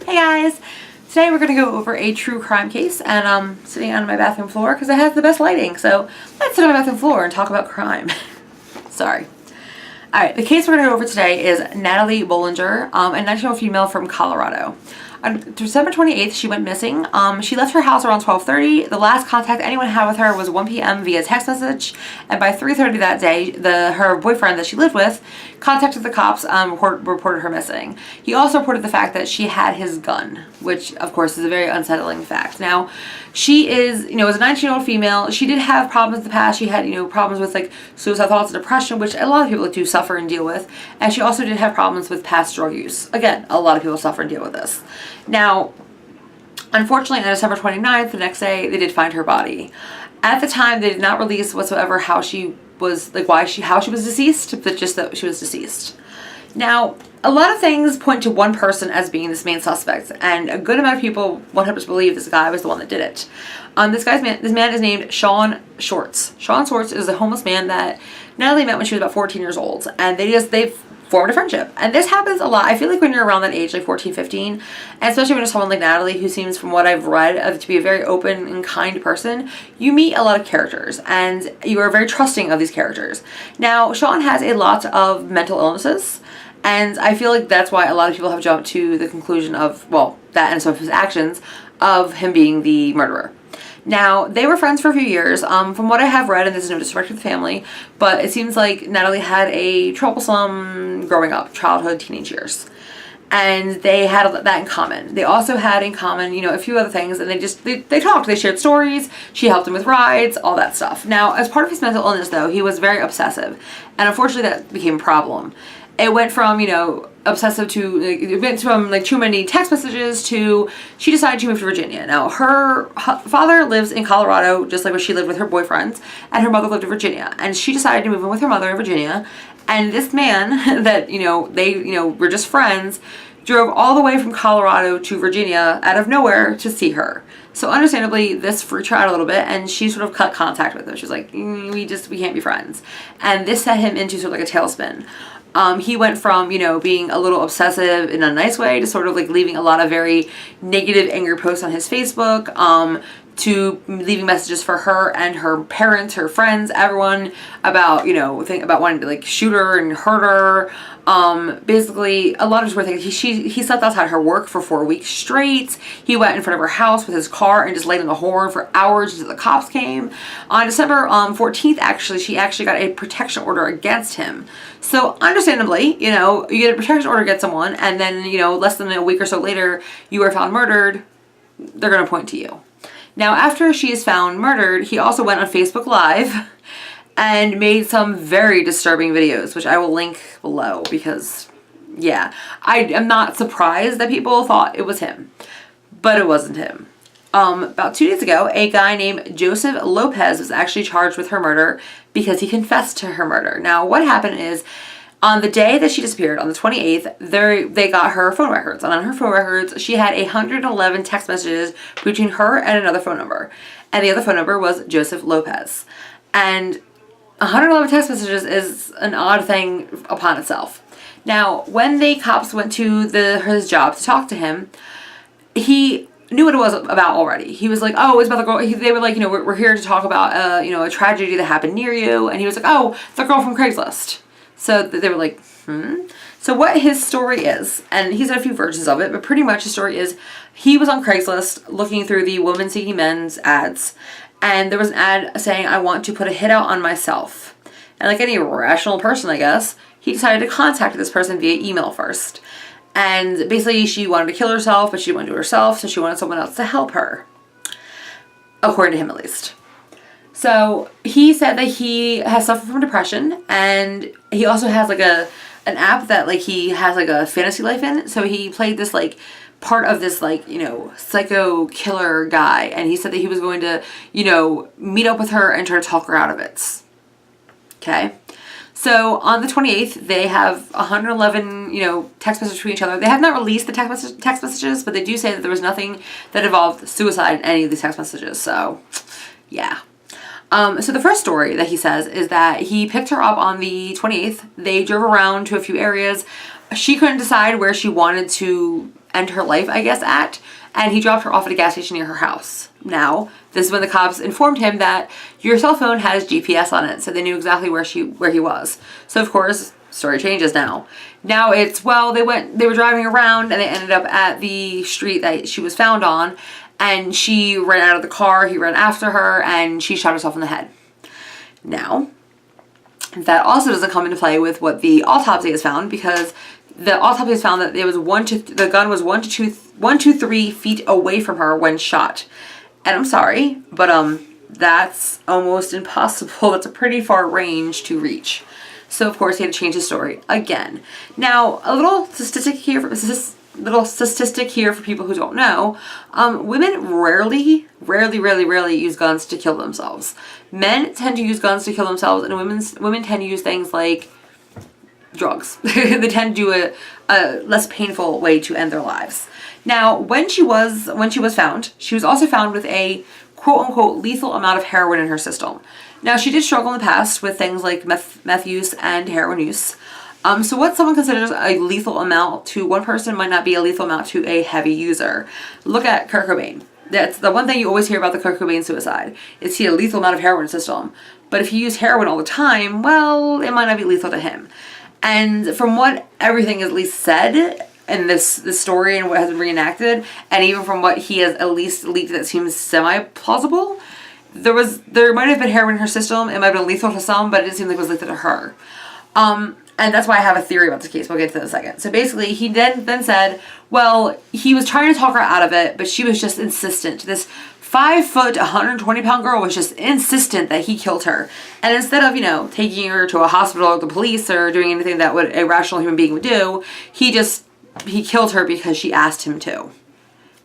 Hey guys! Today we're going to go over a true crime case, and I'm sitting on my bathroom floor because it has the best lighting, so let's sit on my bathroom floor and talk about crime. Sorry. Alright, the case we're going to go over today is Natalie Bolinger, a 19-year-old female from Colorado. On December 28th, she went missing. She left her house around 12:30. The last contact anyone had with her was 1 p.m. via text message, and by 3:30 that day, her boyfriend that she lived with contacted the cops, reported her missing. He also reported the fact that she had his gun, which of course is a very unsettling fact. Now, she is, as a 19-year-old female, she did have problems in the past. She had, problems with like suicide thoughts and depression, which a lot of people do suffer and deal with. And she also did have problems with past drug use. Again, a lot of people suffer and deal with this. Now, unfortunately, on December 29th, the next day, they did find her body. At the time, they did not release whatsoever how she was, how she was deceased, but just that she was deceased. Now, a lot of things point to one person as being this main suspect, and a good amount of people 100% believe this guy was the one that did it. This man is named Sean Schwartz. Sean Schwartz is a homeless man that Natalie met when she was about 14 years old, and they've formed a friendship. And this happens a lot. I feel like when you're around that age, like 14, 15, and especially when you're someone like Natalie, who seems, from what I've read, to be a very open and kind person, you meet a lot of characters, and you are very trusting of these characters. Now, Sean has a lot of mental illnesses, and I feel like that's why a lot of people have jumped to the conclusion of, well, that and some of his actions, of him being the murderer. Now, they were friends for a few years. From what I have read, and this is no disrespect to the family, but it seems like Natalie had a troublesome growing up, childhood, teenage years. And they had that in common. They also had in common, a few other things, and they talked, they shared stories, she helped him with rides, all that stuff. Now, as part of his mental illness, though, he was very obsessive, and unfortunately that became a problem. It went from, obsessive to, it went from, too many text messages to, she decided to move to Virginia. Now, her father lives in Colorado, just like where she lived with her boyfriends, and her mother lived in Virginia. And she decided to move in with her mother in Virginia. And this man that, they, were just friends, drove all the way from Colorado to Virginia out of nowhere to see her. So understandably, this freaked her out a little bit, and she sort of cut contact with him. She was like, we can't be friends. And this set him into sort of like a tailspin. He went from, being a little obsessive in a nice way to sort of leaving a lot of very negative, angry posts on his Facebook, to leaving messages for her and her parents, her friends, everyone about, about wanting to shoot her and hurt her. Basically a lot of weird things. He slept outside her work for 4 weeks straight. He went in front of her house with his car and just laid on the horn for hours until the cops came. On December 14th, actually, she actually got a protection order against him. So understandably, you get a protection order against someone, and then, less than a week or so later, you are found murdered, they're going to point to you. Now, after she is found murdered, he also went on Facebook Live and made some very disturbing videos, which I will link below because, yeah, I am not surprised that people thought it was him, but it wasn't him. About 2 days ago, a guy named Joseph Lopez was actually charged with her murder because he confessed to her murder. Now, what happened is, on the day that she disappeared, on the 28th, they got her phone records. And on her phone records, she had 111 text messages between her and another phone number. And the other phone number was Joseph Lopez. And 111 text messages is an odd thing upon itself. Now, when the cops went to his job to talk to him, he knew what it was about already. He was like, oh, it's about the girl. They were like, we're here to talk about, a tragedy that happened near you. And he was like, oh, the girl from Craigslist. So they were like, So what his story is, and he's had a few versions of it, but pretty much his story is he was on Craigslist looking through the women seeking men's ads, and there was an ad saying, I want to put a hit out on myself. And like any rational person, I guess, he decided to contact this person via email first. And basically she wanted to kill herself, but she didn't want to do it herself, so she wanted someone else to help her. According to him, at least. So he said that he has suffered from depression, and he also has an app that he has a fantasy life in. So he played this part of this psycho killer guy, and he said that he was going to meet up with her and try to talk her out of it. Okay. So on the 28th, they have 111, text messages between each other. They have not released the text messages, but they do say that there was nothing that involved suicide in any of these text messages. So, yeah. So the first story that he says is that he picked her up on the 28th. They drove around to a few areas. She couldn't decide where she wanted to end her life, I guess, at, and he dropped her off at a gas station near her house. Now, this is when the cops informed him that your cell phone has GPS on it, so they knew exactly where he was. So of course, story changes now. Now it's, well, they were driving around and they ended up at the street that she was found on, and she ran out of the car, he ran after her, and she shot herself in the head. Now, that also doesn't come into play with what the autopsy has found, because the autopsy has found that it was the gun was 1 to 3 feet away from her when shot. And I'm sorry, but that's almost impossible. That's a pretty far range to reach. So of course he had to change his story again. Now, a little statistic here for people who don't know. Women rarely use guns to kill themselves. Men tend to use guns to kill themselves, and women tend to use things like drugs. They tend to do a less painful way to end their lives. Now, when she was found, she was also found with a quote-unquote lethal amount of heroin in her system. Now, she did struggle in the past with things like meth use and heroin use. So what someone considers a lethal amount to one person might not be a lethal amount to a heavy user. Look at Kurt Cobain. That's the one thing you always hear about the Kurt Cobain suicide, is he had a lethal amount of heroin in his system. But if you use heroin all the time, well, it might not be lethal to him. And from what everything is at least said in this story and what has been reenacted, and even from what he has at least leaked that seems semi-plausible, there might have been heroin in her system. It might have been lethal to some, but it didn't seem like it was lethal to her. And that's why I have a theory about this case. We'll get to that in a second. So basically, he then said, well, he was trying to talk her out of it, but she was just insistent. This 5 foot, 120-pound girl was just insistent that he killed her. And instead of, taking her to a hospital or the police or doing anything that a rational human being would do, he killed her because she asked him to,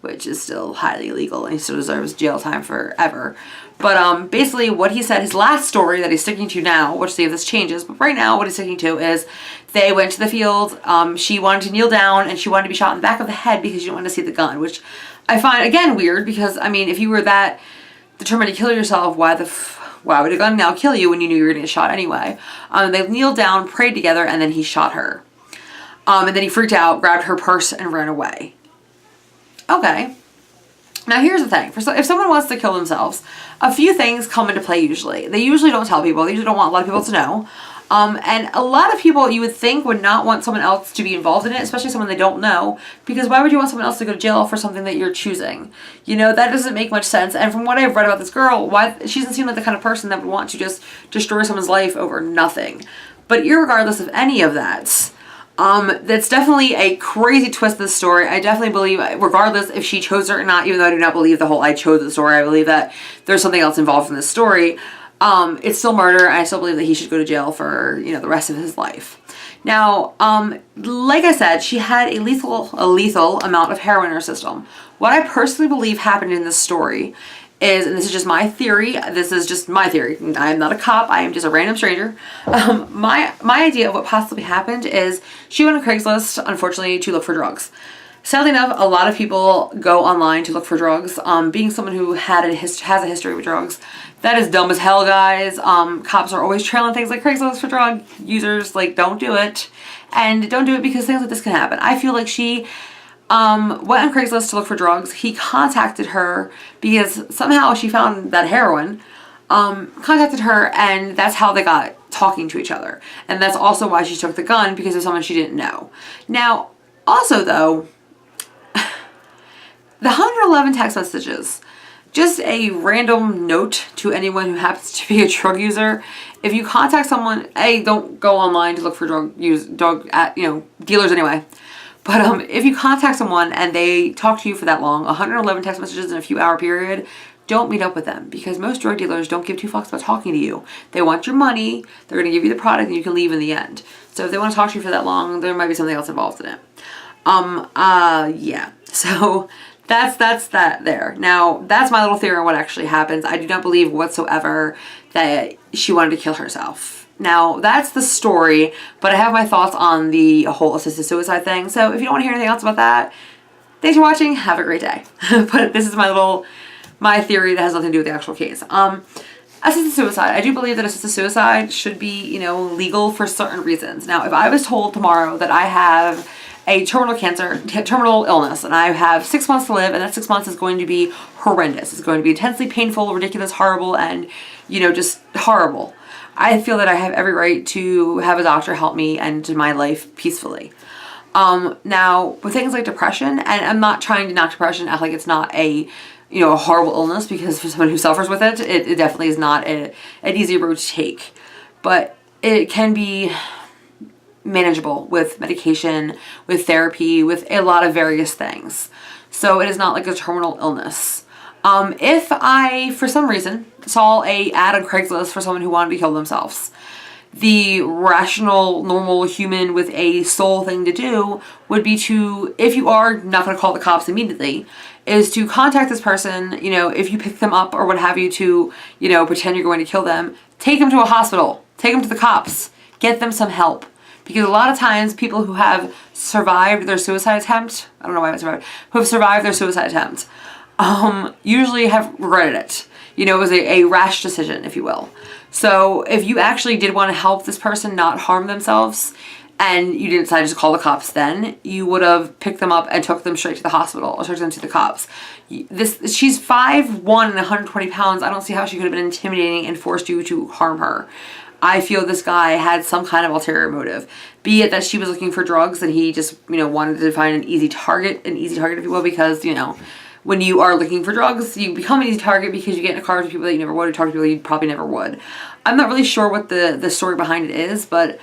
which is still highly illegal, and he still deserves jail time forever. But basically what he said, his last story that he's sticking to now, we'll see if this changes, but right now what he's sticking to is they went to the field, she wanted to kneel down, and she wanted to be shot in the back of the head because she didn't want to see the gun, which I find, again, weird, because, if you were that determined to kill yourself, why would a gun now kill you when you knew you were going to get shot anyway? They kneeled down, prayed together, and then he shot her. And then he freaked out, grabbed her purse, and ran away. Okay. Now here's the thing. If someone wants to kill themselves, a few things come into play usually. They usually don't tell people. They usually don't want a lot of people to know. And a lot of people you would think would not want someone else to be involved in it, especially someone they don't know, because why would you want someone else to go to jail for something that you're choosing? That doesn't make much sense. And from what I've read about this girl, she doesn't seem like the kind of person that would want to just destroy someone's life over nothing. But irregardless of any of that, that's definitely a crazy twist of the story. I definitely believe, regardless if she chose it or not, even though I do not believe the whole I chose the story, I believe that there's something else involved in this story. It's still murder, and I still believe that he should go to jail for, the rest of his life. Now, like I said, she had a lethal amount of heroin in her system. What I personally believe happened in this story is, and this is just my theory, I'm not a cop, I am just a random stranger. My idea of what possibly happened is she went on Craigslist, unfortunately, to look for drugs. Sadly enough, a lot of people go online to look for drugs. Being someone who has a history with drugs, that is dumb as hell, guys. Cops are always trailing things like Craigslist for drug users. Don't do it. And don't do it because things like this can happen. I feel like she went on Craigslist to look for drugs. He contacted her because somehow she found that heroin, contacted her, and that's how they got talking to each other. And that's also why she took the gun, because of someone she didn't know. Now, also though, the 111 text messages, just a random note to anyone who happens to be a drug user. If you contact someone, don't go online to look for dealers anyway. But if you contact someone and they talk to you for that long, 111 text messages in a few hour period, don't meet up with them, because most drug dealers don't give two fucks about talking to you. They want your money, they're going to give you the product, and you can leave in the end. So if they want to talk to you for that long, there might be something else involved in it. Yeah. So that's that there. Now, that's my little theory on what actually happens. I do not believe whatsoever that she wanted to kill herself. Now, that's the story, but I have my thoughts on the whole assisted suicide thing. So if you don't want to hear anything else about that, thanks for watching. Have a great day. But this is my theory that has nothing to do with the actual case. Assisted suicide. I do believe that assisted suicide should be, legal for certain reasons. Now, if I was told tomorrow that I have a terminal illness, and I have 6 months to live, and that 6 months is going to be horrendous. It's going to be intensely painful, ridiculous, horrible, and, you know, just horrible. I feel that I have every right to have a doctor help me end my life peacefully. Now, with things like depression, and I'm not trying to knock depression, act like it's not a, you know, a horrible illness, because for someone who suffers with it, it definitely is not an easy road to take. But it can be manageable with medication, with therapy, with a lot of various things. So it is not like a terminal illness. If I, for some reason, saw a ad on Craigslist for someone who wanted to kill themselves, the rational, normal human with a soul thing to do would be to, if you are not going to call the cops immediately, is to contact this person, you know, if you pick them up or what have you, to, you know, pretend you're going to kill them, take them to a hospital, take them to the cops, get them some help. Because a lot of times people who have survived their suicide attempt, I don't know why I survived, who have survived their suicide attempt, usually have regretted it. You know, it was a rash decision, if you will. So if you actually did want to help this person not harm themselves, and you didn't decide to just call the cops then, you would have picked them up and took them straight to the hospital or took them to the cops. She's 5'1" and 120 pounds. I don't see how she could have been intimidating and forced you to harm her. I feel this guy had some kind of ulterior motive. Be it that she was looking for drugs and he just, you know, wanted to find an easy target if you will, because, you know, when you are looking for drugs, you become an easy target because you get in a car with people that you never would, or talk to people you probably never would. I'm not really sure what the story behind it is, but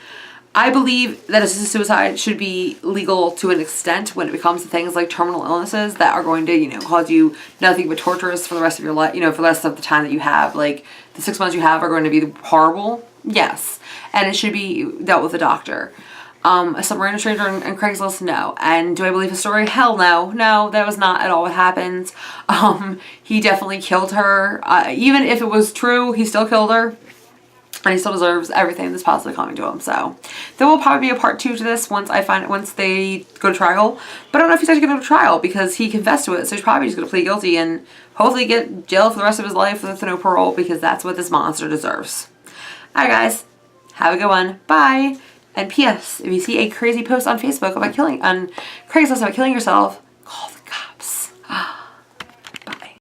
I believe that assisted suicide should be legal to an extent when it becomes to things like terminal illnesses that are going to, you know, cause you nothing but torturous for the rest of your life, you know, for the rest of the time that you have. Like, the 6 months you have are going to be horrible. Yes. And it should be dealt with a doctor. Some random stranger on Craigslist? No. And do I believe his story? Hell no. No, that was not at all what happened. He definitely killed her. Even if it was true, he still killed her. And he still deserves everything that's possibly coming to him. So there will probably be a part 2 to this once they go to trial. But I don't know if he's actually going to go to trial because he confessed to it. So he's probably just going to plead guilty and hopefully get jail for the rest of his life with no parole, because that's what this monster deserves. Alright guys, have a good one. Bye. And P.S. if you see a crazy post on Facebook about on Craigslist about killing yourself, call the